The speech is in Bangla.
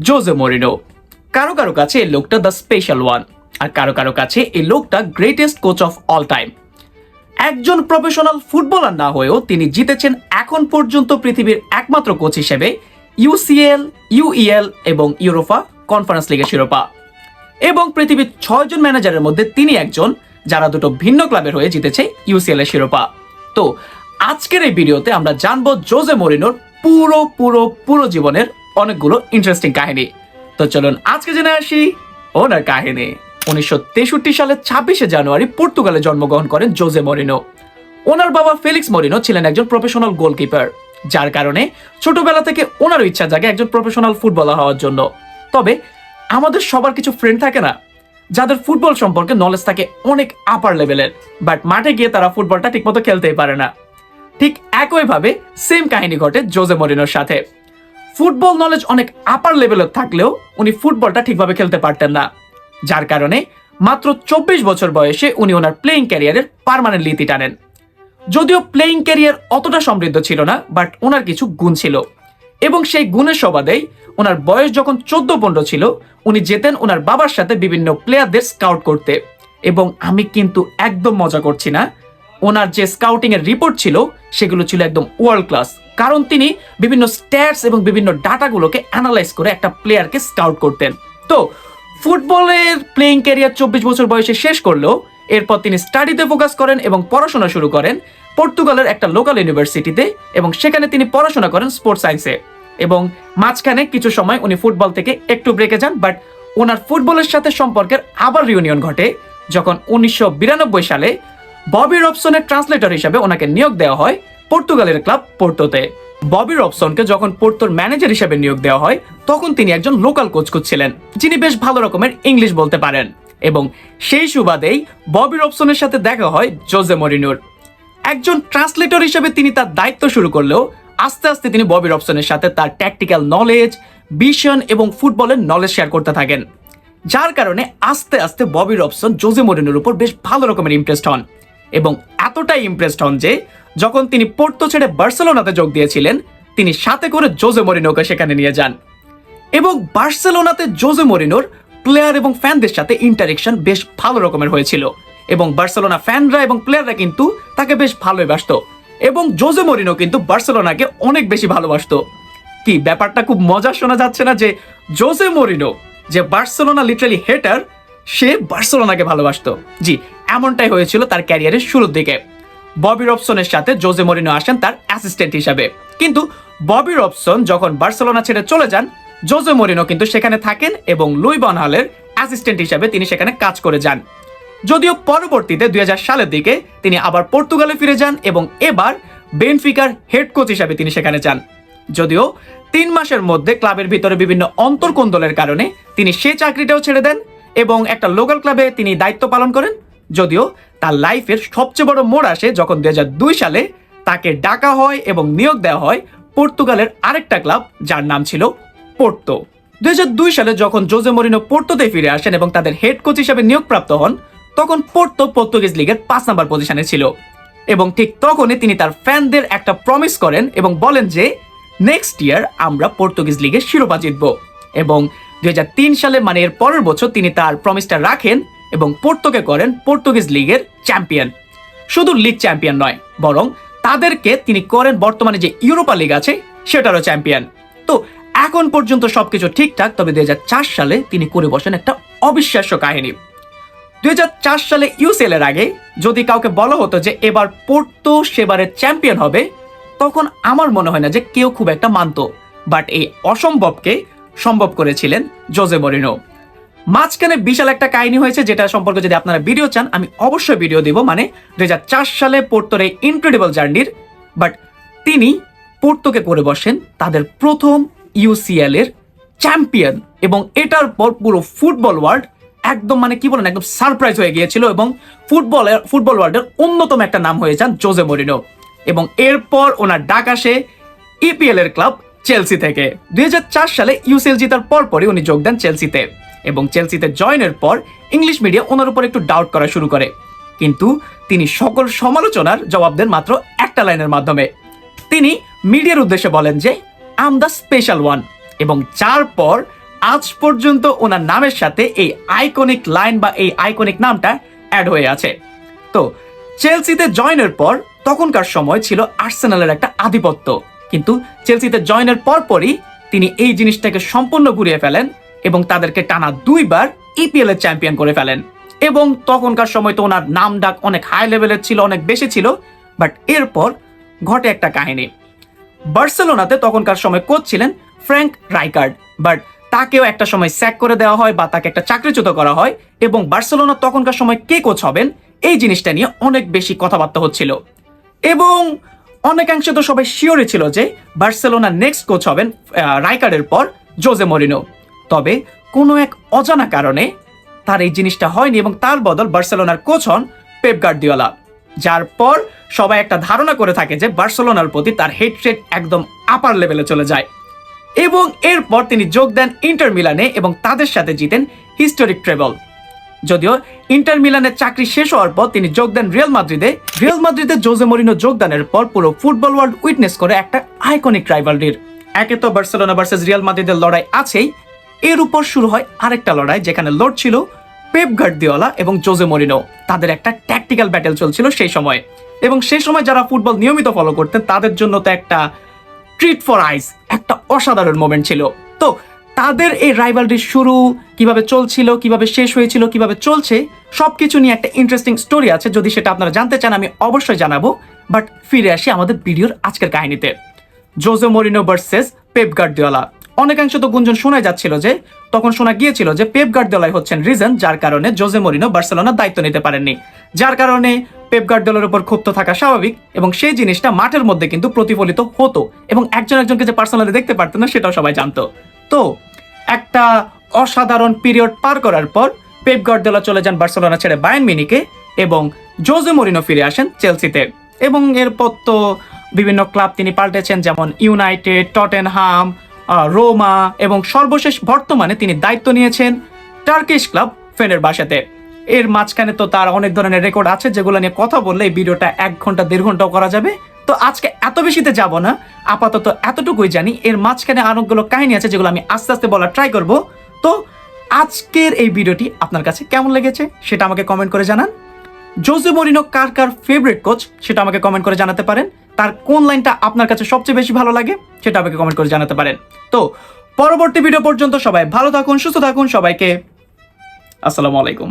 জোজে মরিনো। কারো কারো কাছে এই লোকটা দ্য স্পেশাল ওয়ান, আর কারো কারো কাছে এই লোকটা greatest coach of all time. একজন প্রফেশনাল ফুটবলার না হয়েও তিনি জিতেছেন এখন পর্যন্ত পৃথিবীর একমাত্র কোচ হিসেবে ইউসিএল, ইউইএল এবং ইউরোপা কনফারেন্স লিগের শিরোপা। এবং পৃথিবীর 6 জন ম্যানেজারের মধ্যে তিনি একজন যারা দুটো ভিন্ন ক্লাবের হয়ে জিতেছে ইউসিএল এর শিরোপা। তো আজকের এই ভিডিওতে আমরা জানবো জোজে মরিনোর পুরো পুরো পুরো জীবনের অনেকগুলো ইন্টারেস্টিং কাহিনী। তো চলুন আজকে জেনে আসি ওনার কাহিনী। 1963 সালের 26শে জানুয়ারি পর্তুগালে জন্মগ্রহণ করেন জোজে মরিনো। ওনার বাবা ফেলিক্স মরিনো ছিলেন একজন প্রফেশনাল গোলকিপার, যার কারণে ছোটবেলা থেকে ওনারও ইচ্ছা জাগে একজন প্রফেশনাল ফুটবলার হওয়ার জন্য। তবে আমাদের সবার কিছু ফ্রেন্ড থাকে না যাদের ফুটবল সম্পর্কে নলেজ থাকে অনেক আপার লেভেলের, বাট মাঠে গিয়ে তারা ফুটবলটা ঠিকমতো খেলতেই পারে না। ঠিক একইভাবে সেম কাহিনী ঘটে জোজে মরিনোর সাথে। ফুটবল নলেজ অনেক আপার লেভেলের থাকলেও উনি ফুটবলটা ঠিকভাবে খেলতে পারতেন না, যার কারণে মাত্র 24 বছর বয়সে উনি ওনার প্লেইং ক্যারিয়ারের পার্মানেন্ট ইতি টানেন। যদিও প্লেইং ক্যারিয়ার অতটা সমৃদ্ধ ছিল না, বাট ওনার কিছু গুণ ছিল এবং সেই গুণের সবাদেই ওনার বয়স যখন 14-15 ছিল উনি যেতেন ওনার বাবার সাথে বিভিন্ন প্লেয়ারদের স্কাউট করতে। এবং আমি কিন্তু একদম মজা করছি না, ওনার যে স্কাউটিং এর রিপোর্ট ছিল সেগুলো ছিল একদম ওয়ার্ল্ড ক্লাস, কারণ তিনি বিভিন্ন স্ট্যাটস এবং বিভিন্ন ডাটাগুলোকে অ্যানালাইজ করে একটা প্লেয়ারকে স্কাউট করতেন। তো ফুটবলের প্লেইং ক্যারিয়ার 24 বছর বয়সে শেষ করলেও এরপর তিনি স্টাডিতে ফোকাস করেন এবং পড়াশোনা শুরু করেন পর্তুগালের একটা লোকাল ইউনিভার্সিটিতে, এবং সেখানে তিনি পড়াশোনা করেন স্পোর্টস সায়েন্সে। এবং মাঝখানে কিছু সময় উনি ফুটবল থেকে একটু ব্রেকে যান, বাট ওনার ফুটবলের সাথে সম্পর্কের আবার রিউনিয়ন ঘটে যখন 1992 সালে ববি রবসনের ট্রান্সলেটর হিসেবে ওনাকে নিয়োগ দেওয়া হয় পর্তুগালের ক্লাব পোর্টোতে। ববি রবসনকে যখন পোর্টোর ম্যানেজার হিসেবে নিয়োগ দেওয়া হয় তখন তিনি একজন লোকাল কোচ খুঁজছিলেন যিনি বেশ ভালো রকমের ইংলিশ বলতে পারেন, এবং সেই সুবাদেই ববি রবসনের সাথে দেখা হয় জোজে মরিনোর। একজন ট্রান্সলেটর হিসেবে তিনি তার দায়িত্ব শুরু করলেও আস্তে আস্তে তিনি ববি রবসনের সাথে তার ট্যাকটিক্যাল নলেজ, ভিশন এবং ফুটবলের নলেজ শেয়ার করতে থাকেন, যার কারণে আস্তে আস্তে ববি রবসন জোজে মরিনোর উপর বেশ ভালো রকমের ইমপ্রেসড হন। এবং এতটাই ইমপ্রেসড হন যে যখন তিনি পোর্তো ছেড়ে বার্সেলোনাতে যোগ দিয়েছিলেন তিনি সাথে করে জোজে মরিনোকে সেখানে নিয়ে যান। এবং বার্সেলোনাতে জোজে মরিনোর প্লেয়ার এবং ফ্যানদের সাথে ইন্টারেকশন বেশ ভালো রকমের হয়েছিল, এবং বার্সেলোনা ফ্যানরা এবং প্লেয়াররা কিন্তু তাকে বেশ ভালোই বাসতো, এবং জোজে মরিনো কিন্তু বার্সেলোনাকে অনেক বেশি ভালোবাসতো। কি ব্যাপারটা খুব মজার শোনা যাচ্ছে না যে জোজে মরিনো যে বার্সেলোনা লিটারালি হেটার, সে বার্সেলোনাকে ভালোবাসতো। জি, এমনটাই হয়েছিল তার ক্যারিয়ারের শুরুর দিকে। ববি রবসনের সাথে জোজে মরিনো আসেন তার অ্যাসিস্ট্যান্ট হিসাবে, কিন্তু ববি রবসন যখন বার্সেলোনা ছেড়ে চলে যান জোজে মরিনো কিন্তু সেখানে থাকেন এবং লুই ভান হালের অ্যাসিস্ট্যান্ট হিসাবে তিনি সেখানে কাজ করে যান। যদিও পরবর্তীতে 2000 সালের দিকে তিনি আবার পর্তুগালে ফিরে যান এবং এবার বেনফিকার হেড কোচ হিসাবে তিনি সেখানে যান। যদিও 3 মাসের মধ্যে ক্লাবের ভিতরে বিভিন্ন অন্তর্কোন্দলের কারণে তিনি সে চাকরিটাও ছেড়ে দেন এবং একটা লোকাল ক্লাবে তিনি দায়িত্ব পালন করেন। যদিও তার লাইফের সবচেয়ে বড় মোড় আসে যখন 2002 সালে তাকে ডাকা হয় এবং নিয়োগ দেওয়া হয় পর্তুগালের আরেকটা ক্লাব যার নাম ছিল পোর্তো। 2002 সালে যখন জোজে মরিনো পোর্টোতে ফিরে আসেন এবং তাদের হেড কোচ হিসেবে নিয়োগপ্রাপ্ত হন তখন পোর্তো পর্তুগিজ লিগের 5 নম্বর পজিশনে ছিল, এবং ঠিক তখনই তিনি তার ফ্যানদের একটা প্রমিস করেন এবং বলেন যে নেক্সট ইয়ার আমরা পর্তুগিজ লিগের শিরোপা জিতব। এবং 2003 সালে মানে এর পরের বছর তিনি তার প্রমিসটা রাখেন এবং পোর্তোকে করেন পর্তুগিজ লিগের চ্যাম্পিয়ন। শুধু লিগ চ্যাম্পিয়ন নয়, বরং তাদেরকে তিনি করেন বর্তমানে যে ইউরোপা লিগ আছে সেটারও চ্যাম্পিয়ন। তো এখন পর্যন্ত সবকিছু ঠিকঠাক, তবে 2004 সালে তিনি করে বসেন একটা অবিশ্বাস্য কাহিনী। 2004 সালে ইউসিএল এর আগে যদি কাউকে বলা হতো যে এবার পোর্তো সেবারের চ্যাম্পিয়ন হবে, তখন আমার মনে হয় না যে কেউ খুব একটা মানত, বাট এই অসম্ভবকে সম্ভব করেছিলেন জোজে মরিনো। মাঝখানে বিশাল একটা কাহিনী হয়েছে যেটা সম্পর্কে যদি আপনারা ভিডিও চান আমি অবশ্যই ভিডিও দিব, মানে 2004 সালে পোর্তোর এই ইনক্রেডিবল জার্নির। বাট তিনি পোর্তোকে করে বসেন তাদের প্রথম ইউসিএল এর চ্যাম্পিয়ন, এবং এটার পর পুরো ফুটবল ওয়ার্ল্ড একদম মানে কি বলেন একদম সারপ্রাইজ হয়ে গিয়েছিল, এবং ফুটবল ওয়ার্ল্ডের অন্যতম একটা নাম হয়ে যান জোজে মরিনো। এবং এরপর ওনার ডাক আসে ইপিএল এর ক্লাব চেলসি থেকে। 2004 সালে ইউসিএল জেতার পরপরই উনি যোগ দেন চেলসিতে, এবং চেলসিতে জয়েনের পর ইংলিশ মিডিয়া ওনার উপর একটু ডাউট করা শুরু করে, কিন্তু তিনি সকল সমালোচনার জবাব দেন মাত্র একটা লাইনের মাধ্যমে। তিনি মিডিয়ার উদ্দেশ্যে বলেন যে I am the special one, এবং যার পর আজ পর্যন্ত ওনার নামের সাথে এই আইকনিক লাইন বা এই আইকনিক নামটা অ্যাড হয়ে আছে। তো চেলসিতে জয়েনের পর তখনকার সময় ছিল আর্সেনালের একটা আধিপত্য, কিন্তু চেলসিতে জয়েনের পরপরই তিনি এই জিনিসটাকে সম্পূর্ণ ঘুরিয়ে ফেলেন এবং তাদেরকে টানা 2বার ইপিএল এর চ্যাম্পিয়ন করে ফেলেন। এবং তখনকার সময় তো ওনার নাম ডাক অনেক হাই লেভেলের ছিল, অনেক বেশি ছিল। বাট এরপর ঘটে একটা কাহিনী। বার্সেলোনাতে তখনকার সময় কোচ ছিলেন ফ্র্যাঙ্ক রাইকার্ড, বাট তাকেও একটা সময় স্যাক করে দেওয়া হয় বা তাকে একটা চাকরিচ্যুত করা হয়। এবং বার্সেলোনা তখনকার সময় কে কোচ হবেন এই জিনিসটা নিয়ে অনেক বেশি কথাবার্তা হচ্ছিল এবং অনেকাংশে তো সবাই শিওরই ছিল যে বার্সেলোনার নেক্সট কোচ হবেন রাইকার্ডের পর জোজে মরিনো। তবে কোনো এক অজানা কারণে তার এই জিনিসটা হয়নি এবং তার বদল বার্সেলোনার কোচ হন পেপ গার্দিওলা, যার পর সবাই একটা ধারণা করে থাকে যে বার্সেলোনার প্রতি তার হেট্রেড একদম আপার লেভেলে চলে যায়। এবং এরপর তিনি যোগ দেন ইন্টার মিলানে এবং তাদের সাথে জিতেন হিস্টোরিক ট্রেবল। যদিও ইন্টার মিলানের চাকরি শেষ হওয়ার পর তিনি যোগ দেন রিয়াল মাদ্রিদে জোজে মরিনো যোগদানের পর পুরো ফুটবল ওয়ার্ল্ড উইটনেস করে একটা আইকনিক রাইভালরির। একে তো বার্সেলোনা ভার্সেস রিয়াল মাদ্রিদের লড়াই আছেই, এর উপর শুরু হয় আরেকটা লড়াই যেখানে লড়ছিল পেপ গার্দিওলা এবং জোজে মরিনো। তাদের একটা ট্যাকটিক্যাল ব্যাটেল চলছিল সেই সময়, এবং সেই সময় যারা ফুটবল নিয়মিত ফলো করতেন তাদের জন্য তো একটা ট্রিট ফর আইস, একটা অসাধারণ মোমেন্ট ছিল। তো তাদের এই রাইভালরির শুরু কিভাবে চলছিল, কিভাবে শেষ হয়েছিল, কিভাবে চলছে, সবকিছু নিয়ে একটা ইন্টারেস্টিং স্টোরি আছে। যদি সেটা আপনারা জানতে চান আমি অবশ্যই জানাবো। বাট ফিরে আসি আমাদের ভিডিওর আজকের কাহিনীতে। জোজে মরিনো ভার্সেস পেপ গার্দিওলা। অনেকাংশ তো গুঞ্জন শোনা যাচ্ছিল যে তখন শোনা গিয়েছিল যে পেপ গার্দিওলাই হচ্ছেন রিজন যার কারণে জোজে মরিনো বার্সেলোনার দায়িত্ব নিতে পারেননি, যার কারণে পেপ গার্দিওলার উপর ক্ষুব্ধ থাকা স্বাভাবিক। এবং সেই জিনিসটা মাঠের মধ্যে কিন্তু প্রতিফলিত হতো এবং একজন একজনকে যে পার্সোনালি দেখতে পারতেন না সেটাও সবাই জানতো। তো একটা অসাধারণ পিরিয়ড পার করার পর পেপ গার্দিওলা চলে যান বার্সেলোনা ছেড়ে বায়ার্ন মিউনিখে এবং জোজে মরিনো ফিরে আসেন চেলসিতে। এবং এরপর তো বিভিন্ন ক্লাব তিনি পাল্টেছেন, যেমন ইউনাইটেড, টটেনহাম, রোমা এবং সর্বশেষ বর্তমানে তিনি দায়িত্ব নিয়েছেন টার্কিশ ক্লাব ফেনেরবাখেতে। এর মাঝখানে তো তার অনেক ধরনের রেকর্ড আছে যেগুলো নিয়ে কথা বললে এই ভিডিওটা 1 ঘন্টা 1.5 ঘন্টাও করা যাবে। তো আজকে এত বেশিতে যাব না, আপাতত এতটুকুই জানি। এর মাঝখানে অনেকগুলো কাহিনী আছে যেগুলো আমি আস্তে আস্তে বলার ট্রাই করব। তো আজকের এই ভিডিওটি আপনার কাছে কেমন লেগেছে সেটা আমাকে কমেন্ট করে জানান। জোজে মরিনো কার কার ফেভারিট কোচ সেটা আমাকে কমেন্ট করে জানাতে পারেন। তার কোন লাইনটা আপনার কাছে সবচেয়ে বেশি ভালো লাগে সেটা আমাকে কমেন্ট করে জানাতে পারেন। তো পরবর্তী ভিডিও পর্যন্ত সবাই ভালো থাকুন, সুস্থ থাকুন। সবাইকে আসসালামু আলাইকুম।